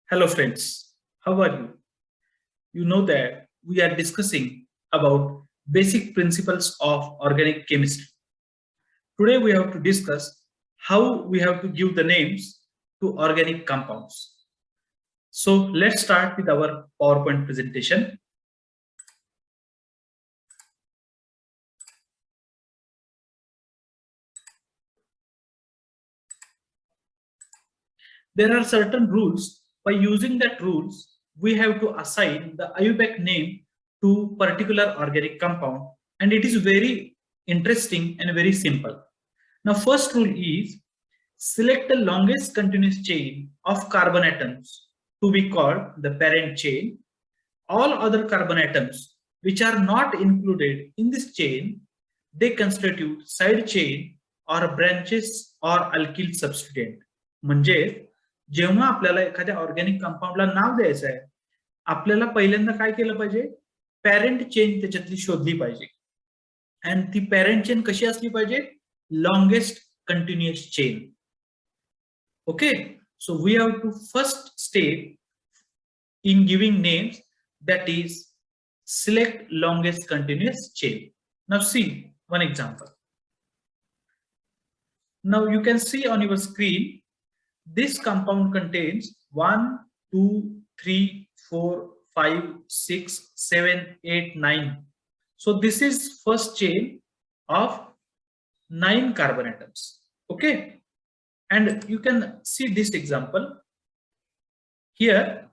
Hello friends, how are you? You know that we are discussing about basic principles of organic chemistry. Today we have to discuss how we have to give the names to organic compounds. So let's start with our PowerPoint presentation. There are certain rules. By using that rules, we have to assign the IUPAC name to particular organic compound, and it is very interesting and very simple. Now, first rule is select the longest continuous chain of carbon atoms to be called the parent chain. All other carbon atoms which are not included in this chain, they constitute side chain or branches or alkyl substituent. म्हणजे जेव्हा आपल्याला एखाद्या organic कंपाऊंडला नाव द्यायचं आहे, आपल्याला पहिल्यांदा काय केलं पाहिजे? पॅरेंट चेन त्याच्यातली शोधली पाहिजे. आणि ती पॅरेंट चेन कशी असली पाहिजे? Longest continuous chain. Okay, so we have to first step in giving names, that is select longest continuous chain. Now see one example. Now you can see on your screen this compound contains 1 2 3 4 5 6 7 8 9. So this is first chain of 9 carbon atoms. Okay, and you can see this example here.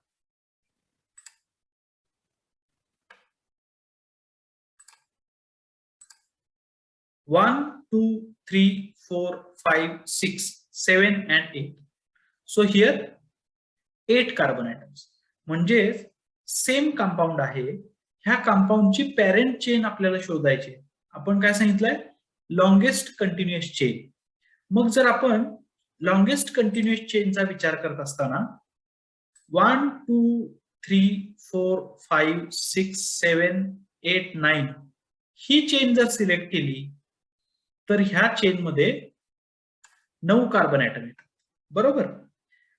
1 2 3 4 5 6 7 and 8. So here 8 carbon atoms. म्हणजे same compound आहे. ह्या कंपाऊंडची parent chain आपल्याला शोधायची. आपण काय सांगितलंय? Longest continuous chain. मग जर आपण लॉंगेस्ट कंटिन्युअस चेनचा विचार करत असताना 1 2 3 4 5 6 7 8 9 ही चेन जर सिलेक्ट केली तर ह्या चेन मध्ये 9 कार्बन ॲटम येतात, बरोबर?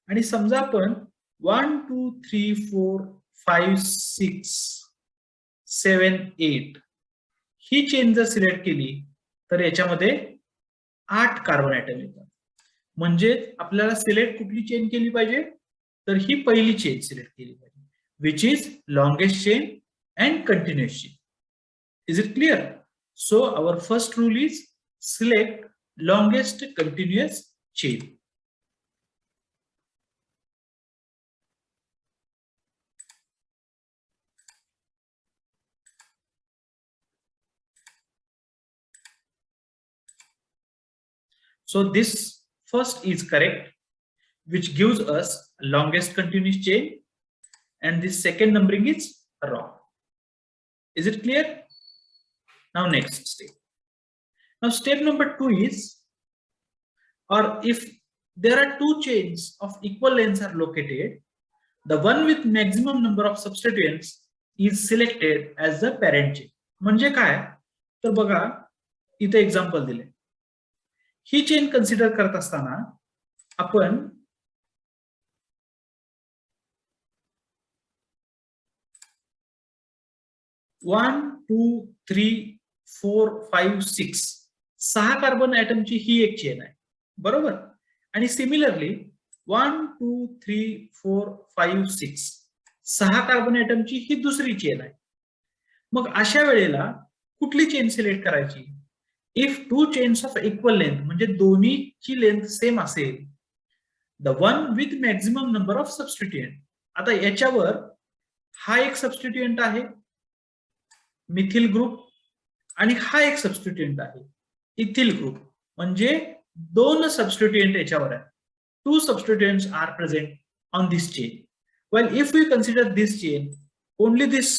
आणि समजा आपण 1 2 3 4 5 6 7 8 ही चेन जर सिलेक्ट केली तर याच्यामध्ये 8 कार्बन ॲटम येतात. म्हणजे आपल्याला सिलेक्ट कुठली चेन केली पाहिजे? तर ही पहिली चेन सिलेक्ट केली पाहिजे, which is longest chain and continuous chain. Is it clear? So our first rule is select longest continuous chain. So this first is correct, which gives us longest continuous chain, and this second numbering is wrong. Is it clear? Now next step. Now step number 2 is, or if there are two chains of equal lengths are located, the one with maximum number of substituents is selected as the parent chain. म्हणजे काय? तर बघा इथे example दिले. ही chain consider करत असताना आपण 1 2 3 4 5 6 6 carbon ॲटमची ही एक चेन आहे, बरोबर? आणि सिमिलरली 1 2 3 4 5 6 6 कार्बन ॲटमची ही दुसरी चेन आहे. मग अशा वेळेला कुठली चेन सिलेक्ट करायची? If two chains of equal length, म्हणजे दोन्हीची लेंथ सेम असेल, the one with maximum number of substituent. आता याच्यावर हा एक सबस्टिट्युएंट आहे मिथिल ग्रुप, आणि हा एक सबस्टिट्युएंट आहे इथिल ग्रुप. म्हणजे दोन सबस्टिट्युएंट याच्यावर आहे. Two substituents are present on this chain. Well if we consider this chain, only this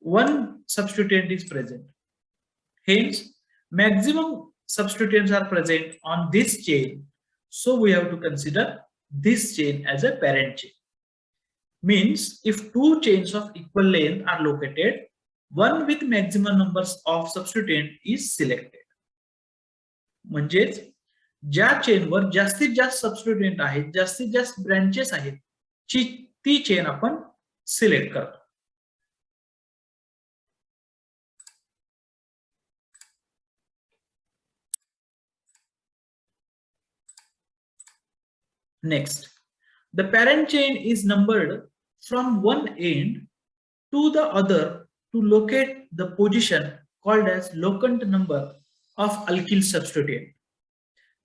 one substituent is present. Hence, maximum substituents are present on this chain. So we have to consider this chain as a parent chain. Means if two chains of equal length are located, one with maximum numbers of substituent is selected. म्हणजेच ज्या चेनवर जास्तीत जास्त सबस्टिट्यूएंट आहेत, जास्तीत जास्त branches आहेत, ती chain आपण सिलेक्ट करतो. Next, the parent chain is numbered from one end to the other to locate the position called as locant number of alkyl substituent.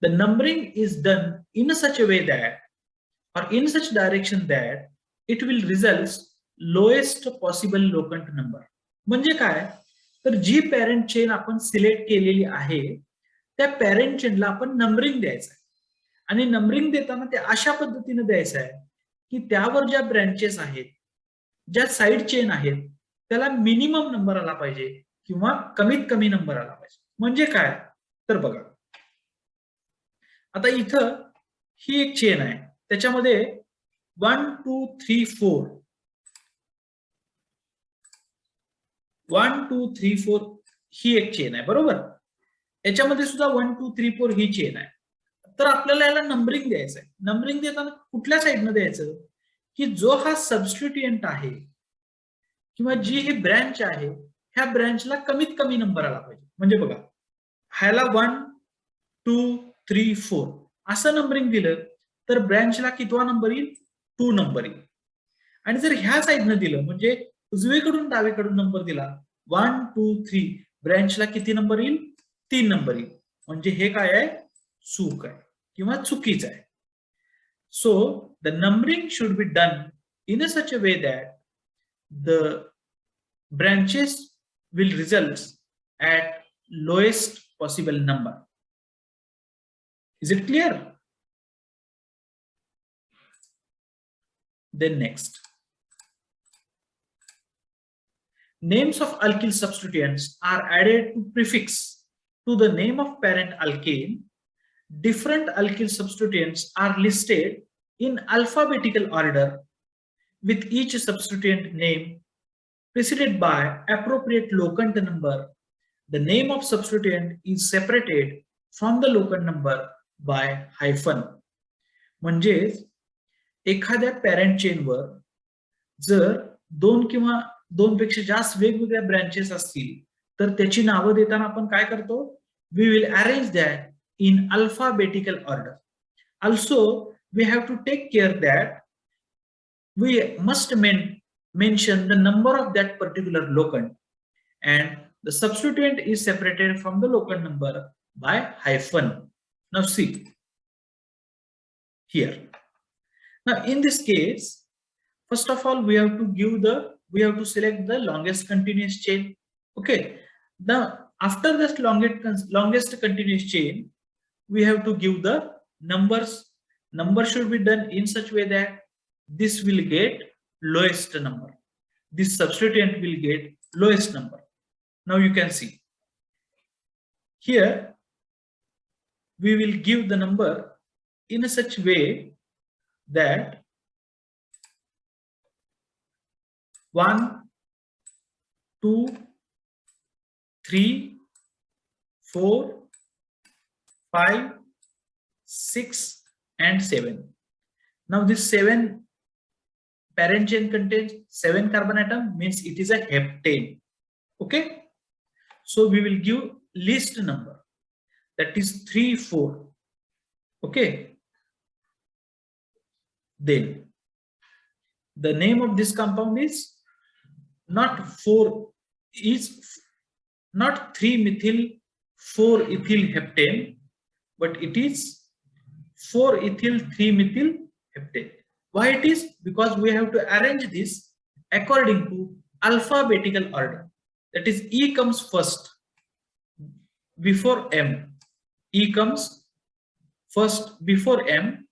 The numbering is done in such a way that, or in such direction that, it will result lowest possible locant number. म्हणजे काय, तर जी parent chain आपण select केलेली आहे त्या parent चेनला आपण numbering द्यायचं आहे. आणि नंबरिंग देताना ते अशा पद्धतीने द्यायचं आहे की त्यावर ज्या ब्रँचेस आहेत, ज्या साइड चेन आहेत, त्याला मिनिमम नंबर आला पाहिजे किंवा कमीत कमी नंबर आला पाहिजे. म्हणजे काय, तर बघा आता इथं ही एक चेन आहे, त्याच्यामध्ये 1 2 3 4 1 2 3 4 ही एक चेन आहे, बरोबर. याच्यामध्ये सुद्धा 1 2 3 4 ही चेन आहे. तर आपल्याला याला नंबरिंग द्यायचं आहे. नंबरिंग देताना कुठल्या साईडनं द्यायचं, की जो हा सबस्टिट्यूएंट आहे किंवा जी ही ब्रँच आहे, ह्या ब्रँचला कमीत कमी नंबर आला पाहिजे. म्हणजे बघा, ह्याला 1 2 3 4 असं नंबरिंग दिलं तर ब्रँचला कितवा नंबर येईल, 2 नंबर येईल. आणि जर ह्या साईडनं दिलं, म्हणजे उजवीकडून डावीकडून नंबर दिला 1 2 3, ब्रँचला किती नंबर येईल, 3 नंबर येईल. म्हणजे हे काय आहे, चूक आहे किंवा चुकीचं आहे. So the numbering should be done in a such a way that the branches will result at lowest possible number. Is it clear? Then next, names of alkyl substituents are added to prefix to the name of parent alkane. Different alkyl substituents are listed in alphabetical order with each substituent name preceded by appropriate locant number. The name of substituent is separated from the locant number by hyphen. म्हणजे एखाद्या parent चेनवर जर 2 किंवा 2 पेक्षा जास्त वेगवेगळ्या branches असतील तर त्याची नावं देताना आपण काय करतो, we will arrange that in alphabetical order. Also, we have to take care that we must mention the number of that particular locant, and the substituent is separated from the locant number by hyphen. Now see here. Now in this case, first of all, we have to select the longest continuous chain. Okay. Now after this longest continuous chain, we have to give the numbers. Number should be done in such way that this will get lowest number, this substituent will get lowest number. Now you can see here we will give the number in a such way that 1 2 3 4 5 6 and 7. Now this 7 parent chain contains 7 carbon atom, means it is a heptane. Okay, so we will give list number, that is 3 4. Okay, then the name of this compound is not 3 methyl 4 ethyl heptane, but it is 4 ethyl 3 methyl heptane. Why it is? Because we have to arrange this according to alphabetical order. That is, E comes first before M. E comes first before M.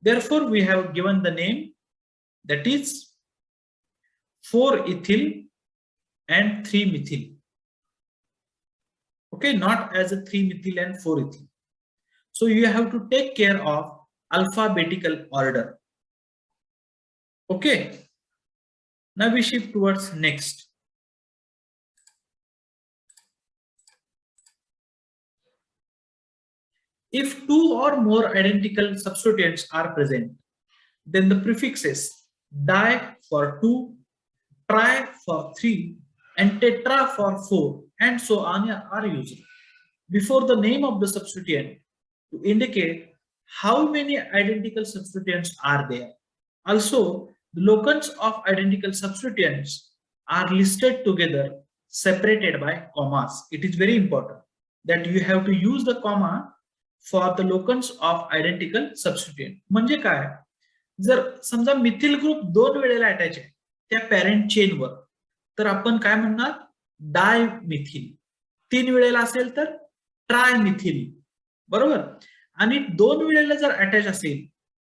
Therefore, we have given the name, that is 4 ethyl and 3 methyl. Okay, not as a 3 methyl and 4 ethyl. So you have to take care of alphabetical order. Okay, now we shift towards next. If two or more identical substituents are present, then the prefixes di for 2, tri for 3, and tetra for 4, and so on are used before the name of the substituent to indicate how many identical substituents are there. Also, the locants of identical substituents are listed together, separated by commas. It is very important that you have to use the comma for the locants of identical substituent. म्हणजे काय, जर समजा methyl group 2 वेळेला attach आहे त्या parent चेनवर, तर आपण काय म्हणणार, डाय मिथिल. 3 वेळेला असेल तर ट्राय मिथिल, बरोबर. आणि 2 वेळेला जर अटॅच असेल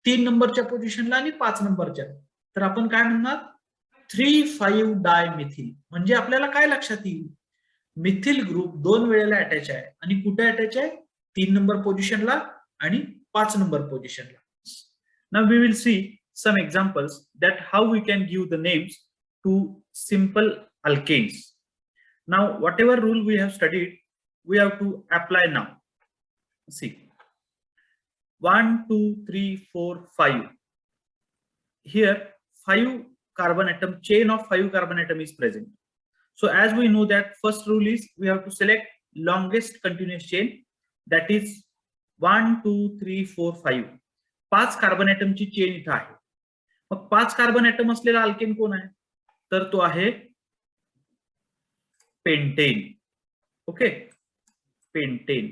3 नंबरच्या पोझिशनला आणि 5 नंबरच्या, तर आपण काय म्हणणार, 3,5 डाय मिथिल. म्हणजे आपल्याला काय लक्षात येईल, मिथिल ग्रुप 2 वेळेला अटॅच आहे आणि कुठे अटॅच आहे, 3 नंबर पोझिशनला आणि 5 नंबर पोझिशनला. Now we will see some examples that how we can give the names to simple alkanes. Now whatever rule we have studied, we have to apply now. See, 1 2 3 4 5. Here 5 carbon atom, chain of 5 carbon atom is present. So as we know that first rule is we have to select longest continuous chain, that is 1 2 3 4 5. 5 carbon ॲटमची chain इथं आहे. मग 5 carbon item असलेला alkane कोण आहे, तर तो आहे pentane. Okay, pentane.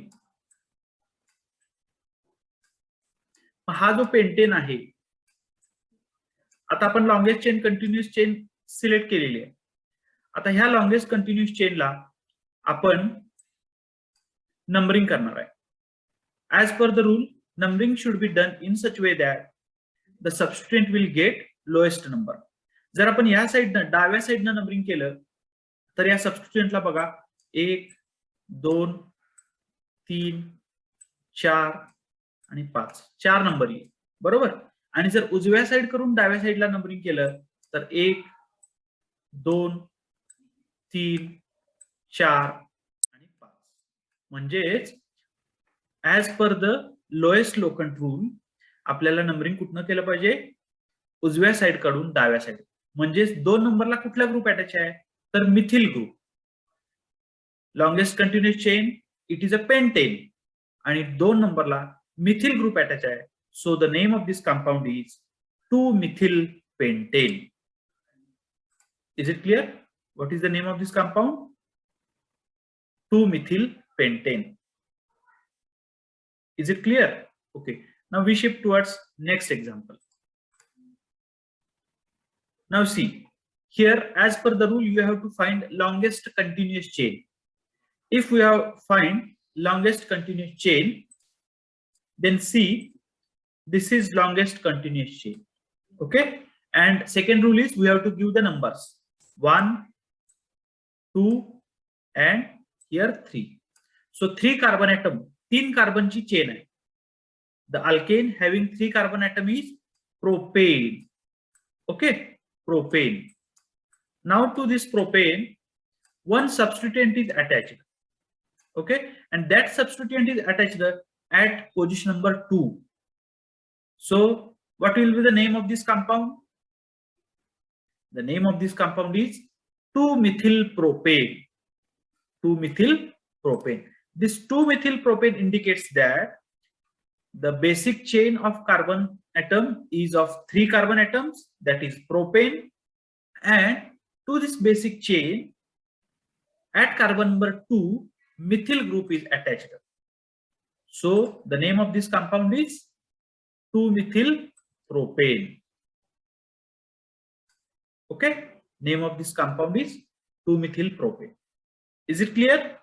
हा जो पेंटेन आहे, आता आपण longest chain continuous chain select केलेली आहे. आता ह्या लॉंगेस्ट कंटिन्युअस चेनला आपण नंबरिंग करणार आहे. As per the rule, numbering should be done in such way that the substituent will get lowest number. जर आपण या साइडनं डाव्या साइडनं नंबरिंग केलं तर या सबस्टिट्यूएंटला बघा 1 2 3 4 आणि 5, 4 नंबर येईल, बरोबर. आणि जर उजव्या साइड करून डाव्या साइडला नंबरिंग केलं तर 1 2 3 4 आणि 5. म्हणजेच as per the lowest locant rule आपल्याला नंबरिंग कुठनं केलं पाहिजे, उजव्या साइड कडून डाव्या साइड. म्हणजे 2 नंबरला कुठला ग्रुप अटॅच आहे, तर methyl group. Longest continuous chain it is a pentane, आणि 2 नंबरला मिथिल ग्रुप अटॅच आहे. So the name of this compound is 2 methyl pentane. Is it clear? What is the name of this compound? 2 methyl pentane. Is it clear? Okay. Now we shift towards next example. Now see, here as per the rule you have to find longest continuous chain. If we have find longest continuous chain, then see, this is longest continuous chain. Okay. And second rule is we have to give the numbers 1 2 and here 3. So 3 carbon atom, 3 कार्बनची chain आहे. The alkane having 3 carbon atom is propane. Okay, propane. Now to this propane one substituent is attached. Okay, and that substituent is attached at position number 2. So what will be the name of this compound? The name of this compound is 2-methylpropane. 2-methylpropane. This 2-methylpropane indicates that the basic chain of carbon atom is of 3 carbon atoms, that is propane, and to this basic chain at carbon number 2 methyl group is attached. So the name of this compound is 2-methylpropane. Okay, name of this compound is 2-methylpropane. Is it clear?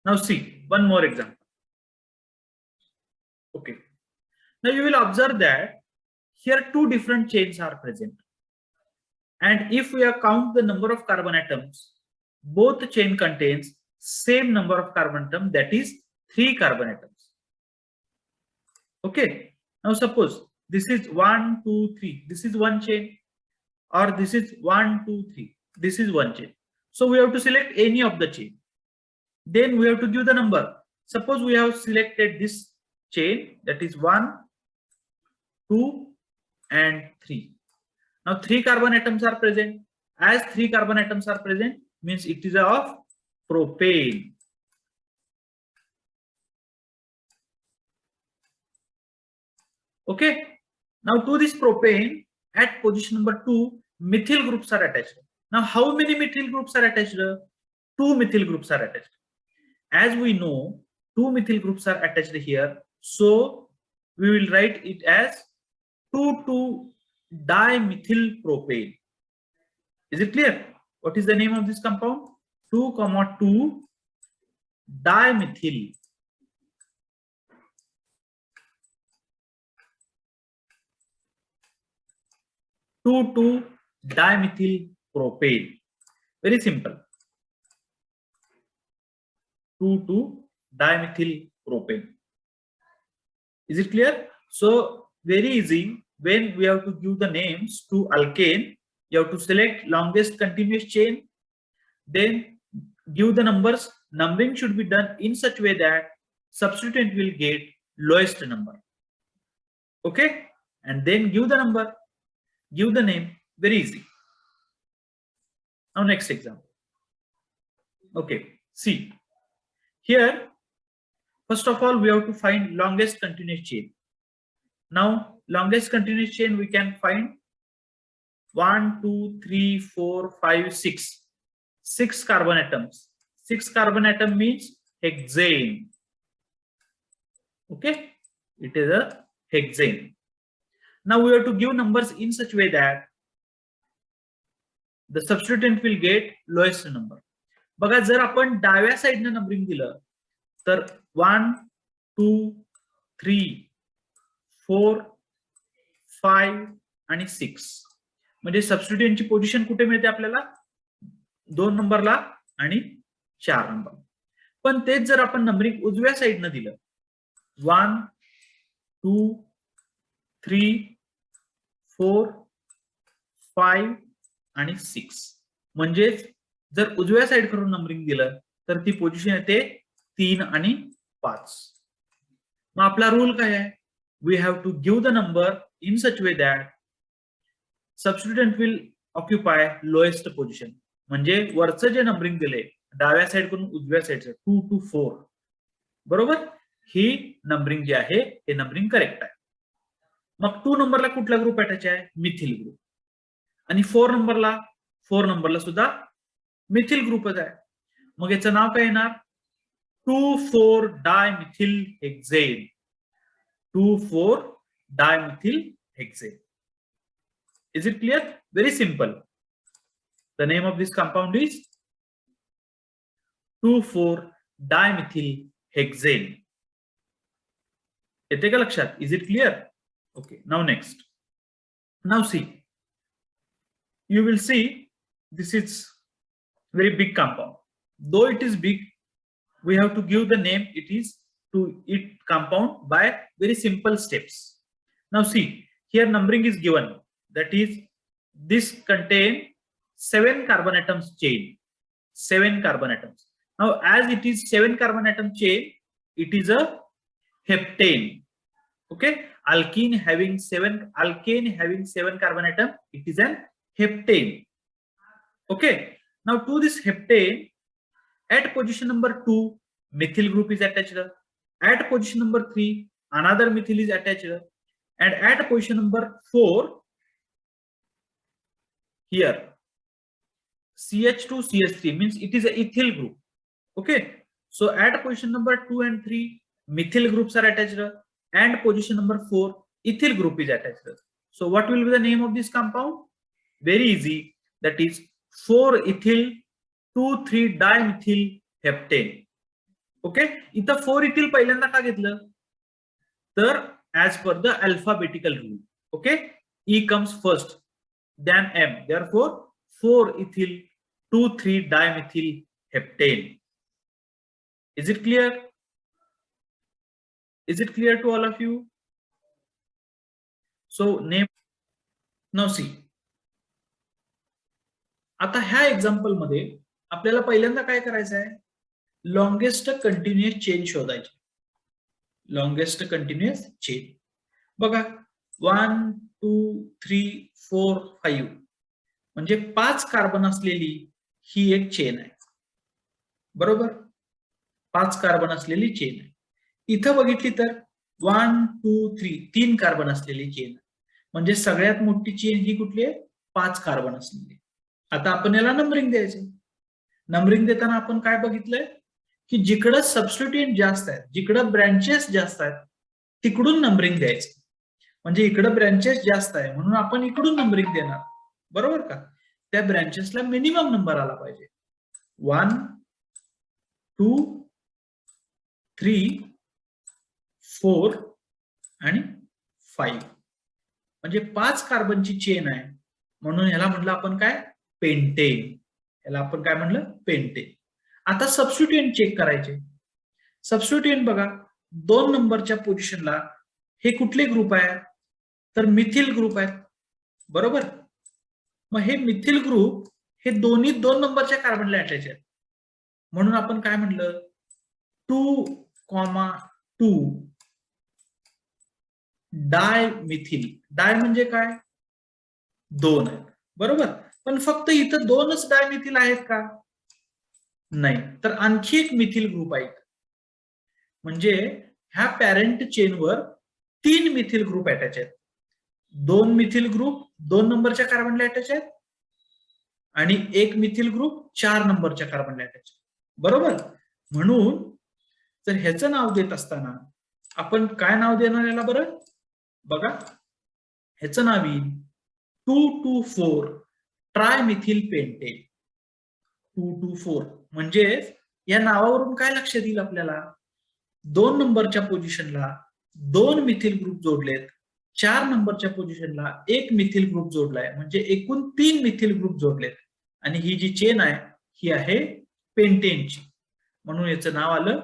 Now see one more example. Okay, now you will observe that here 2 different chains are present, and if we count the number of carbon atoms, both chain contains same number of carbon atom, that is 3 carbon atoms. Okay, now suppose this is 1 2 3, this is one chain, or this is 1 2 3, this is one chain. So we have to select any of the chain. Then we have to give the number. suppose we have selected this chain, that is 1, 2 and 3. Now 3 carbon atoms are present. As 3 carbon atoms are present, means it is of propane. Okay. Now to this propane, at position number 2, methyl groups are attached. Now how many methyl groups are attached? 2 methyl groups are attached. As we know, 2 methyl groups are attached here, so we will write it as 2,2-dimethyl propane. Is it clear? What is the name of this compound? 2,2-dimethyl. 2,2-dimethyl propane. Very simple. 2,2-dimethyl propane. Is it clear? So very easy. When we have to give the names to alkane, you have to select longest continuous chain, then give the numbers. Numbering should be done in such way that substituent will get lowest number. Okay, and then give the number, give the name. Very easy. Now next example. Okay, see here. First of all, we have to find longest continuous chain. Now longest continuous chain we can find 1, 2, 3, 4, 5, 6. 6 carbon atoms. 6 carbon atom means hexane. Okay, it is a hexane. Now we have to give numbers in such way that the substituent will get lowest number. बघा जर आपण डाव्या साइडने numbering दिलं तर 1, 2, 3, 4, 5 आणि 6 म्हणजे सबस्टिट्यूएंटची position कुठे मिळते आपल्याला 2 नंबरला आणि 4 नंबर. पण तेच जर आपण नंबरिंग उजव्या साइडने दिलं 1, 2, 3, 4, 5 आणि 6 म्हणजेच जर उजव्या साइड करून नंबरिंग दिलं तर ती पोझिशन येते 3 आणि 5. मग आपला रूल काय आहे? We have to give the number in such way that substituent will occupy lowest position. म्हणजे वरचं जे नंबरिंग दिले डाव्या साइड करून उजव्या साइडचं 2 to 4 बरोबर, ही नंबरिंग जी आहे हे नंबरिंग करेक्ट आहे. मग 2 नंबरला कुठला ग्रुप अटॅच आहे? Methyl group. आणि 4 नंबरला सुद्धा मिथिल ग्रुपच आहे. मग याचं नाव काय येणार? 2,4-dimethyl hexane. 2,4-dimethyl hexane. Is it clear? Very simple. The name of this compound is 2,4-dimethyl hexane. येते का लक्षात? Is it clear? Okay. Now next. Now see. You will see this is very big compound. Though it is big, we have to give the name it is to it compound by very simple steps. Now see, here numbering is given, that is this contain 7 carbon atoms chain. 7 carbon atoms. Now as it is 7 carbon atom chain, it is a heptane. Okay, alkane having 7 carbon atom, it is an heptane. Okay, now to this heptane, at position number 2, methyl group is attached. At position number 3, another methyl is attached. And at position number 4, here CH2CH3 means it is a ethyl group. Okay, so at position number 2 and 3, methyl groups are attached. And position number 4, ethyl group is attached. So what will be the name of this compound? Very easy, that is 4-ethyl 2,3-dimethyl heptane. Okay, इथं 4-ethyl पहिल्यांदा का घेतलं? तर as per the alphabetical rule. Okay, E comes first, then M. Therefore 4-ethyl 2,3-dimethyl heptane. Is it clear? Is it clear to all of you? So name. Now see. आता ह्या example मध्ये आपल्याला पहिल्यांदा काय करायचं आहे? लॉंगेस्ट कंटिन्युअस चेन शोधायची. Longest continuous chain बघा 1 2 3 4 5 म्हणजे 5 कार्बन असलेली ही एक चेन आहे. बरोबर, 5 कार्बन असलेली चेन आहे. इथं बघितली तर 1 2 3 कार्बन असलेली चेन आहे. म्हणजे सगळ्यात मोठी चेन ही कुठली आहे? 5 कार्बन असलेली. आता आपण याला नंबरिंग द्यायचं. नंबरिंग देताना आपण काय बघितलंय की जिकडं सबस्टिट्यूएंट जास्त आहेत, जिकडं ब्रँचेस जास्त आहेत तिकडून नंबरिंग द्यायचं. म्हणजे इकडं ब्रँचेस जास्त आहे म्हणून आपण इकडून नंबरिंग देणार. बरोबर का? त्या ब्रँचेसला मिनिमम नंबर आला पाहिजे. 1 2 3 4 आणि 5 म्हणजे 5 कार्बनची चेन आहे म्हणून ह्याला म्हटलं आपण काय? पेंटेन. याला आपण काय म्हणलं? पेंटेन. आता सबस्टिट्यूएंट चेक करायचे. सबस्टिट्यूएंट बघा 2 नंबरच्या पोझिशनला हे कुठले ग्रुप आहे? तर मिथिल ग्रुप आहेत. बरोबर, मग हे मिथिल ग्रुप हे दोन्ही 2 नंबरच्या कार्बनला अटॅच आहेत म्हणून आपण काय म्हणलं? 2,2 डाय मिथिल. डाय म्हणजे काय? 2 आहे. बरोबर, पण फक्त इथं 2च डाय मिथिल आहेत का? नाही, तर आणखी एक मिथिल ग्रुप आहे. म्हणजे ह्या पॅरेंट चेनवर 3 मिथिल ग्रुप अटॅच आहेत. 2 मिथिल ग्रुप 2 नंबरच्या कार्बनला अटॅच आहेत आणि एक मिथिल ग्रुप 4 नंबरच्या कार्बनला अटॅच आहे. बरोबर, म्हणून जर ह्याचं नाव देत असताना आपण काय नाव देणार याला? बरं बघा, ह्याचं नाव येईल 2,2,4 ट्रायमिथिल पेंटेन. 2,2,4 म्हणजे या नावावरून काय लक्षात येईल आपल्याला? 2 नंबरच्या पोझिशनला 2 मिथिल ग्रुप जोडलेत, 4 नंबरच्या पोझिशनला 1 मिथिल ग्रुप जोडलाय म्हणजे एकूण 3 मिथिल ग्रुप जोडलेत आणि ही जी चेन आहे ही आहे पेंटेनची म्हणून याचं नाव आलं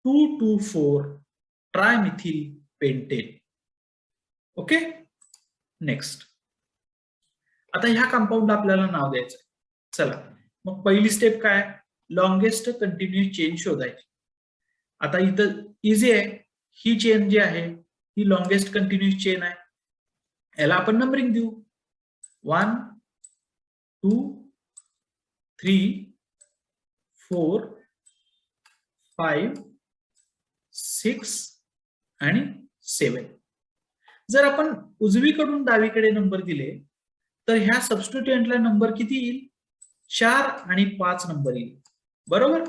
2,2,4 ट्रायमिथिल पेंटेन. Okay, next. आता ह्या कंपाऊंडला आपल्याला नाव द्यायचं. चला, मग पहिली स्टेप काय? लॉंगेस्ट कंटिन्युअस चेन शोधायची. आता इथं इझी आहे. ही चेन जी आहे ही लॉंगेस्ट कंटिन्युअस चेन आहे. याला आपण नंबरिंग देऊ. 1 2 3 4 5 6 आणि 7. जर आपण उजवीकडून डावीकडे नंबर दिले तर ह्या सबस्टिट्यूएंटला नंबर किती येईल? 4 आणि 5 नंबर येईल. बरोबर,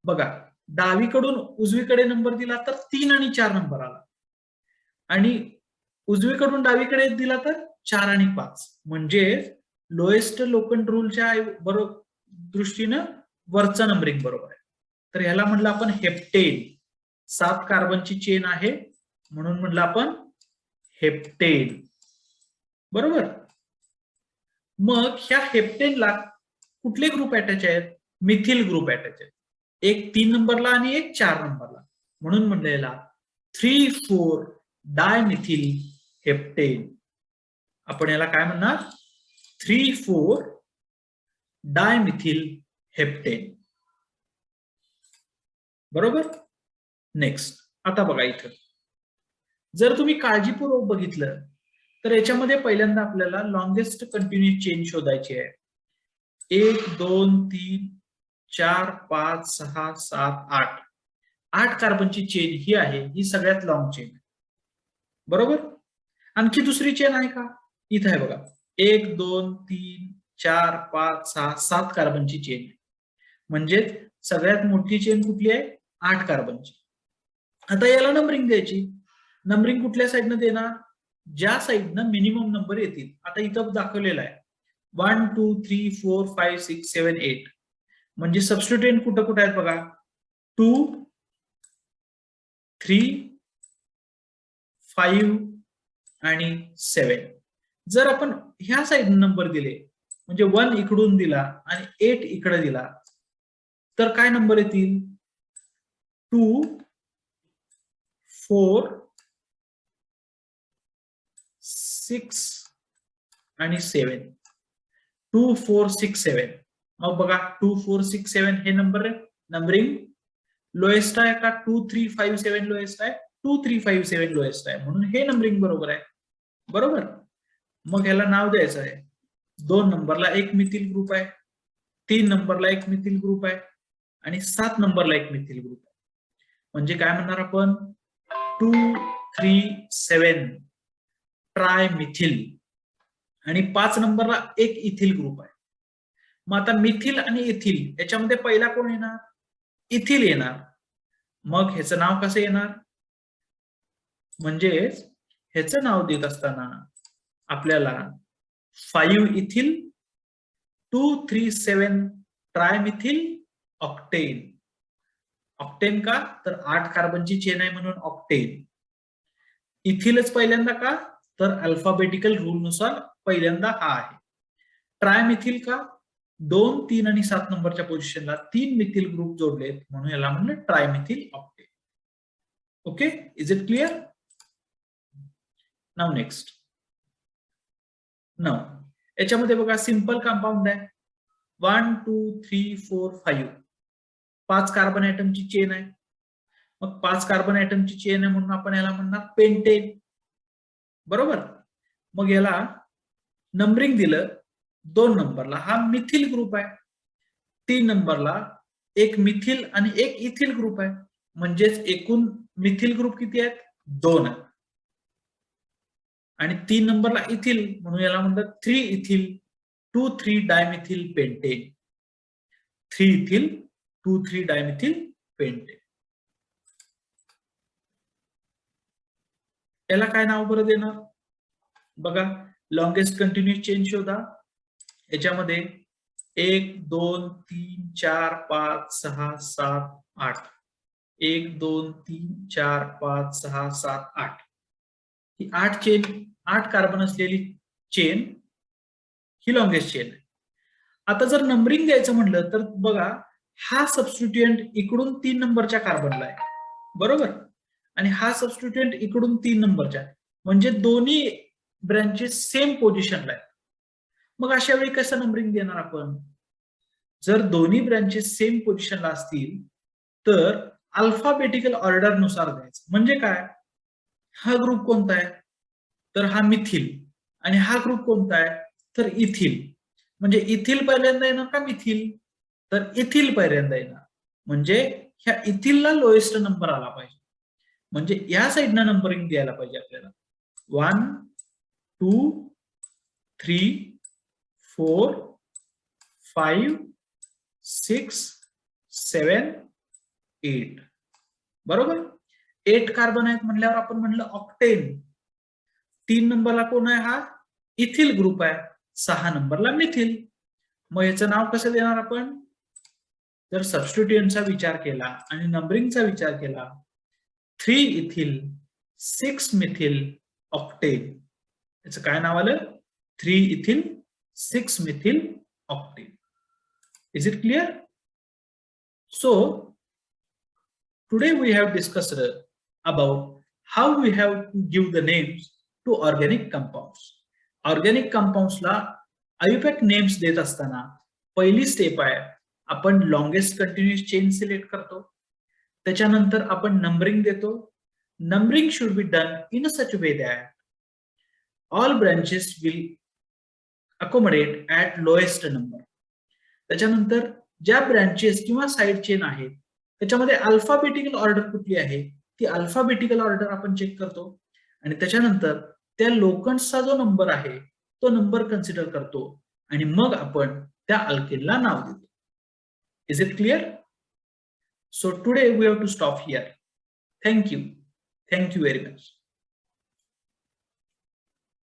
बघा डावीकडून उजवीकडे नंबर दिला तर 3 आणि 4 नंबर आला आणि उजवीकडून डावीकडे दिला तर 4 आणि 5 म्हणजे लोएस्ट लोकंट रूलच्या दृष्टीनं वरचा नंबरिंग बरोबर आहे. तर ह्याला म्हटलं आपण हेप्टेन. 7 कार्बनची चेन आहे म्हणून म्हटलं आपण हेप्टेन. बरोबर, मग ह्या हेप्टेनला कुठले ग्रुप अटॅच आहेत? मिथिल ग्रुप अटॅच आहेत. एक 3 नंबरला आणि एक 4 नंबरला म्हणून म्हणलं याला 3,4 डायमिथिल हेप्टेन. आपण याला काय म्हणणार? 3,4 डायमिथिल हेप्टेन. बरोबर, नेक्स्ट. आता बघा इथं जर तुम्ही काळजीपूर्वक बघितलं तर याच्यामध्ये पहिल्यांदा आपल्याला लॉंगेस्ट कंटिन्युअस चेन शोधायची आहे. 1 2 3 4 5 6 7 8 8 कार्बनची चेन ही आहे, ही सगळ्यात लॉंग चेन. बरोबर, आणखी दुसरी चेन आहे का? इथं आहे बघा. 1 2 3 4 5 6 7 कार्बनची चेन. म्हणजे सगळ्यात मोठी चेन कुठली आहे? 8 कार्बनची. आता याला नंबरिंग द्यायची. नंबरिंग कुठल्या साईडनं देणार? ज्या साईडनं मिनिमम नंबर येतील. आता इथं दाखवलेला आहे 1 2 3 4 5 6 7 8 म्हणजे सबस्टिट्यूएंट कुठं कुठं आहेत बघा. 2 3 5 आणि 7. जर आपण ह्या साईड नंबर दिले म्हणजे 1 इकडून दिला आणि 8 इकडे दिला तर काय नंबर येतील? 2 4 6 आणि 7. 2 4 6 7. मग बघा 2 4 6 7 हे नंबरिंग लोएस्ट आहे का 2357 लोएस्ट आहे, 2357 लोएस्ट आहे, म्हणून हे नंबरिंग बरोबर आहे. बरोबर. मग ह्याला नाव द्यायचं आहे. 2 नंबरला एक मिथिल ग्रुप आहे, 3 नंबरला एक मिथिल ग्रुप आहे आणि 7 नंबरला एक मिथिल ग्रुप आहे. म्हणजे काय म्हणणार आपण, 237 ट्राय मिथिल आणि 5 नंबरला एक इथिल ग्रुप आहे. मग आता मिथिल आणि इथिल याच्यामध्ये पहिला कोण येणार, इथिल येणार. मग ह्याचं नाव कसं येणार, म्हणजे ह्याचं नाव देत असताना आपल्याला 5 इथिल 237 ट्रायमिथिल ऑक्टेन. ऑक्टेन का, तर 8 कार्बनची चेन आहे म्हणून ऑक्टेन. इथिलच पहिल्यांदा का, तर अल्फाबेटिकल रूल नुसार पहिल्यांदा हा आहे. ट्रायमिथिल का, 2, 3 आणि 7 नंबरच्या पोझिशनला 3 मिथिल ग्रुप जोडलेत म्हणून याला म्हणलं trimethyl octane. Okay, is it clear? Now next. Now याच्यामध्ये बघा सिंपल कंपाऊंड आहे. 1 2 3 4 5 5 कार्बन ऍटमची चेन आहे. मग 5 कार्बन ऍटमची चेन आहे म्हणून आपण याला म्हणणार पेंटेन. बरोबर. मग याला नंबरिंग दिलं. 2 नंबरला हा मिथिल ग्रुप आहे, 3 नंबरला एक मिथिल आणि एक इथिल ग्रुप आहे, म्हणजेच एकूण मिथिल ग्रुप किती आहेत, 2 आहेत. आणि 3 नंबरला इथिल म्हणून याला म्हणतात 3 ethyl 2,3 dimethyl pentane. 3 ethyl 2,3 dimethyl pentane. याला काय नाव बरं देणार बघा. लॉंगेस्ट कंटिन्युअस चेन शोधा. याच्यामध्ये 1 2 3 4 5 6 7 8 1 2 3 4 5 6 7 8 ही 8 चेन, 8 कार्बन असलेली चेन ही लॉंगेस्ट चेन आहे. आता जर नंबरिंग द्यायचं म्हटलं तर बघा, हा सबस्टिट्युएंट इकडून 3 नंबरच्या कार्बनला आहे. बरोबर. आणि हा सबस्टिट्युएंट इकडून 3 नंबरच्या, म्हणजे दोन्ही ब्रँचेस सेम पोझिशनला आहेत. मग अशा वेळी कसं नंबरिंग देणार आपण, जर दोन्ही ब्रँचेस सेम पोझिशनला असतील तर अल्फाबेटिकल ऑर्डर नुसार द्यायचं. म्हणजे काय, हा ग्रुप कोणता आहे, तर हा मिथिल, आणि हा ग्रुप कोणता आहे, तर इथिल. म्हणजे इथिल पहिल्यांदा येणार का मिथिल, तर इथिल पहिल्यांदा येणार. म्हणजे ह्या इथिलला लोएस्ट नंबर आला पाहिजे, म्हणजे या साईडनं नंबरिंग द्यायला पाहिजे आपल्याला. 1 2 3 4 5 6 7 8. बरोबर. 8 कार्बन आहेत म्हणल्यावर आपण म्हणलं ऑक्टेन. 3 नंबरला कोण आहे, हा इथिल ग्रुप आहे. 6 नंबरला मिथिल. मग याचं नाव कसं देणार आपण, जर सबस्टिट्युएंटचा विचार केला आणि नंबरिंगचा विचार केला, 3 इथिल 6 मिथिल ऑक्टेन. याचं काय नाव आलं, 3 ethyl 6 methyl octane. Is it clear? So today we have discussed about how we have to give the names to organic compounds. Organic compounds ला IUPAC नेम्स देत असताना पहिली स्टेप आहे, आपण लॉंगेस्ट कंटिन्युअस चेन सिलेक्ट करतो. त्याच्यानंतर आपण numbering देतो. Numbering should be done in a such way that all branches will accommodate at lowest number. त्याच्यानंतर ज्या ब्रांचेस किंवा साइड चेन आहेत त्याच्यामध्ये अल्फाबेटिकल ऑर्डर कुठली आहे, ती अल्फाबेटिकल ऑर्डर आपण चेक करतो. आणि त्याच्यानंतर त्या लोकंड्सचा जो नंबर आहे तो नंबर कन्सिडर करतो आणि मग आपण त्या अल्केनला नाव देतो. Is it clear? So today we have to stop here. Thank you very much.